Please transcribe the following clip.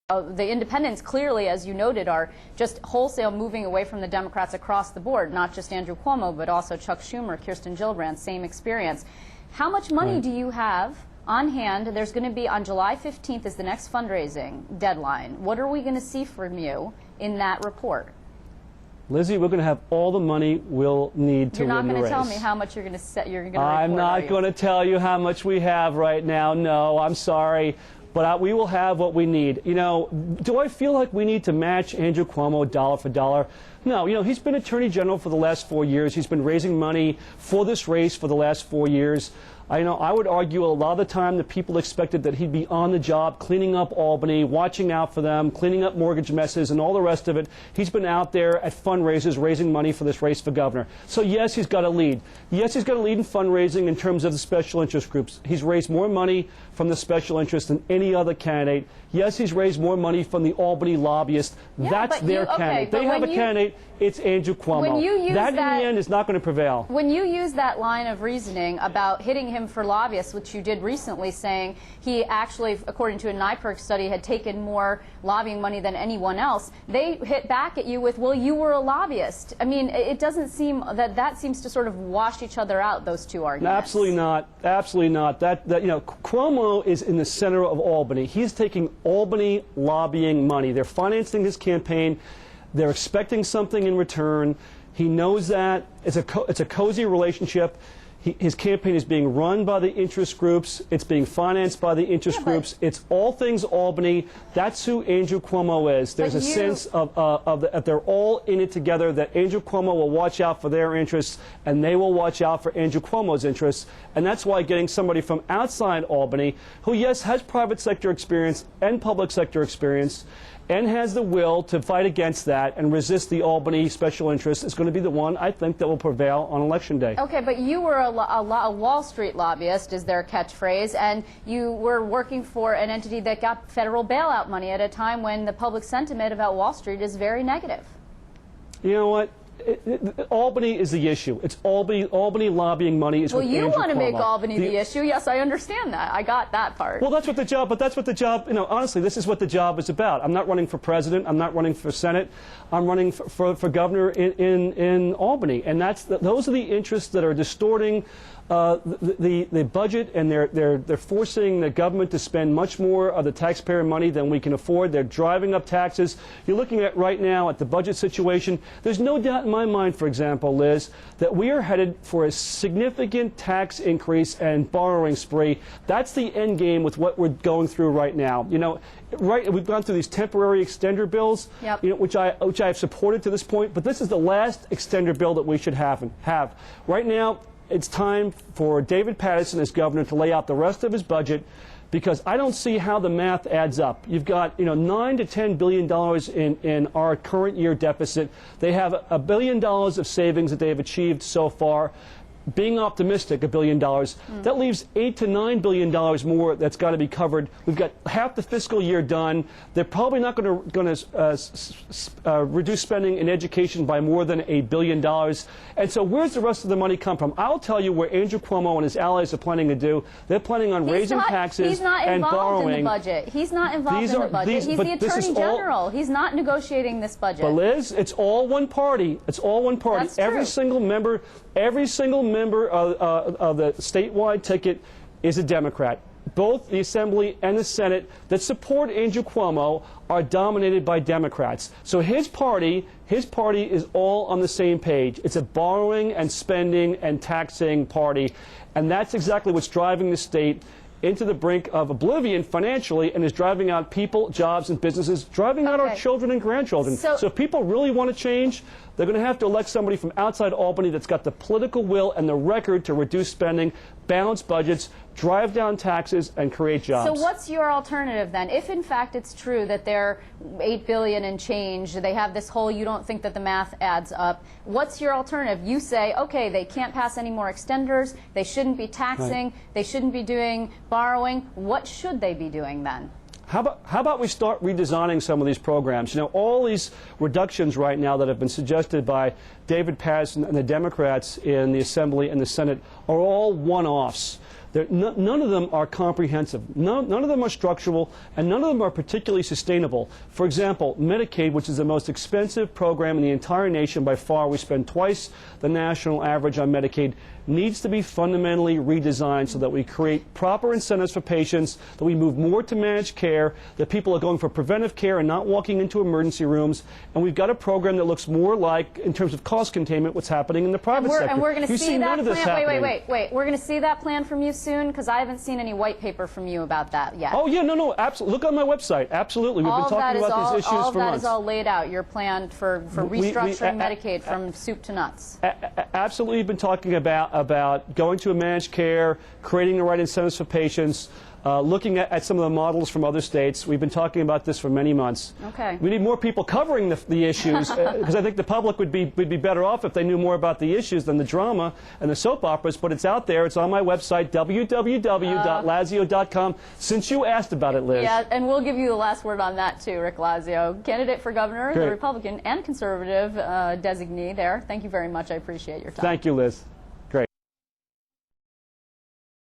The independents clearly, as you noted, are just wholesale moving away from the Democrats across the board, not just Andrew Cuomo, but also Chuck Schumer, Kirsten Gillibrand, same experience. How much money do you have on hand? There's going to be, on July 15th is the next fundraising deadline. What are we going to see from you in that report? Lizzie, we're going to have all the money we'll need to win the race. You're not going to tell me how much you're going to set. You're going to report, I'm not going to tell you how much we have right now. No, I'm sorry. But we will have what we need. You know, do I feel like we need to match Andrew Cuomo dollar for dollar? No, you know, he's been Attorney General for the last 4 years. He's been raising money for this race for the last 4 years. I would argue a lot of the time the people expected that he'd be on the job cleaning up Albany, watching out for them, cleaning up mortgage messes and all the rest of it. He's been out there at fundraisers raising money for this race for governor. So yes, he's got a lead. Yes, he's got a lead in fundraising in terms of the special interest groups. He's raised more money from the special interest than any other candidate. Yes, he's raised more money from the Albany lobbyists. Yeah, that's their candidate. They have a candidate. It's Andrew Cuomo. That in the end is not going to prevail. When you use that line of reasoning about hitting him for lobbyists, which you did recently, saying he actually, according to a NYPIRG study, had taken more lobbying money than anyone else, they hit back at you with, well, you were a lobbyist. I mean, it doesn't seem that seems to sort of wash each other out, those two arguments. Absolutely not. Absolutely not. That you know, Cuomo is in the center of Albany. He's taking Albany lobbying money. They're financing his campaign. They're expecting something in return. He knows that. It's a cozy relationship. His campaign is being run by the interest groups. It's being financed by the interest groups. It's all things Albany. That's who Andrew Cuomo is. There's a sense that they're all in it together, that Andrew Cuomo will watch out for their interests, and they will watch out for Andrew Cuomo's interests. And that's why getting somebody from outside Albany, who, yes, has private sector experience and public sector experience, and has the will to fight against that and resist the Albany special interest, is going to be the one, I think, that will prevail on Election Day. Okay, but you were a Wall Street lobbyist, is their catchphrase, and you were working for an entity that got federal bailout money at a time when the public sentiment about Wall Street is very negative. You know what? Albany is the issue. It's Albany lobbying money is what Andrew Cuomo. Well, you want to make Albany the issue. Yes, I understand that. I got that part. Well, that's what the job, you know, honestly, this is what the job is about. I'm not running for president. I'm not running for Senate. I'm running for governor in Albany. And those are the interests that are distorting the budget, and they're forcing the government to spend much more of the taxpayer money than we can afford. They're driving up taxes. You're looking at right now at the budget situation. There's no doubt in my mind, for example, Liz, that we are headed for a significant tax increase and borrowing spree. That's the end game with what we're going through right now. You know, we've gone through these temporary extender bills, you know, which I have supported to this point, but this is the last extender bill that we should have. Right now, it's time for David Paterson as governor to lay out the rest of his budget, because I don't see how the math adds up. You've got, you know, $9 to $10 billion in our current year deficit. They have $1 billion of savings that they have achieved so far. Being optimistic, $1 billion. That leaves $8 to $9 billion more that's got to be covered. We've got half the fiscal year done. They're probably not going to reduce spending in education by more than $1 billion. And so where's the rest of the money come from? I'll tell you where Andrew Cuomo and his allies are planning to do. They're planning on raising taxes and borrowing. He's not involved in the budget. He's not involved in the budget. He's the Attorney General. He's not negotiating this budget. But Liz, it's all one party. It's all one party. That's true. Every single member of the statewide ticket is a Democrat. Both the Assembly and the Senate that support Andrew Cuomo are dominated by Democrats. So his party is all on the same page. It's a borrowing and spending and taxing party, and that's exactly what's driving the state into the brink of oblivion financially, and is driving out people, jobs, and businesses, driving out our children and grandchildren. So if people really want to change, they're going to have to elect somebody from outside Albany that's got the political will and the record to reduce spending, balance budgets, drive down taxes, and create jobs. So what's your alternative then? If in fact it's true that they're $8 billion and change, they have this whole, you don't think that the math adds up, what's your alternative? You say, okay, they can't pass any more extenders, they shouldn't be taxing, they shouldn't be doing borrowing. What should they be doing then? How about we start redesigning some of these programs? You know, all these reductions right now that have been suggested by David Paterson and the Democrats in the Assembly and the Senate are all one-offs. None of them are comprehensive. None of them are structural, and none of them are particularly sustainable. For example, Medicaid, which is the most expensive program in the entire nation by far, we spend twice the national average on Medicaid, needs to be fundamentally redesigned so that we create proper incentives for patients, that we move more to managed care, that people are going for preventive care and not walking into emergency rooms, and we've got a program that looks more like, in terms of cost containment, what's happening in the private sector. And we're going to You've see seen that none of this plan. happening. Wait. We're going to see that plan from you soon, because I haven't seen any white paper from you about that yet. Oh yeah, no, absolutely. Look on my website. Absolutely, we've been talking about these issues for months. All of that is all laid out. Your plan for restructuring Medicaid from soup to nuts. Absolutely, we've been talking about going to a managed care, creating the right incentives for patients, looking at some of the models from other states. We've been talking about this for many months. Okay. We need more people covering the issues, because I think the public would be better off if they knew more about the issues than the drama and the soap operas. But it's out there. It's on my website, www.lazio.com. Since you asked about it, Liz. Yeah, and we'll give you the last word on that too, Rick Lazio, candidate for governor, Great. the Republican and conservative designee there. Thank you very much. I appreciate your time. Thank you, Liz.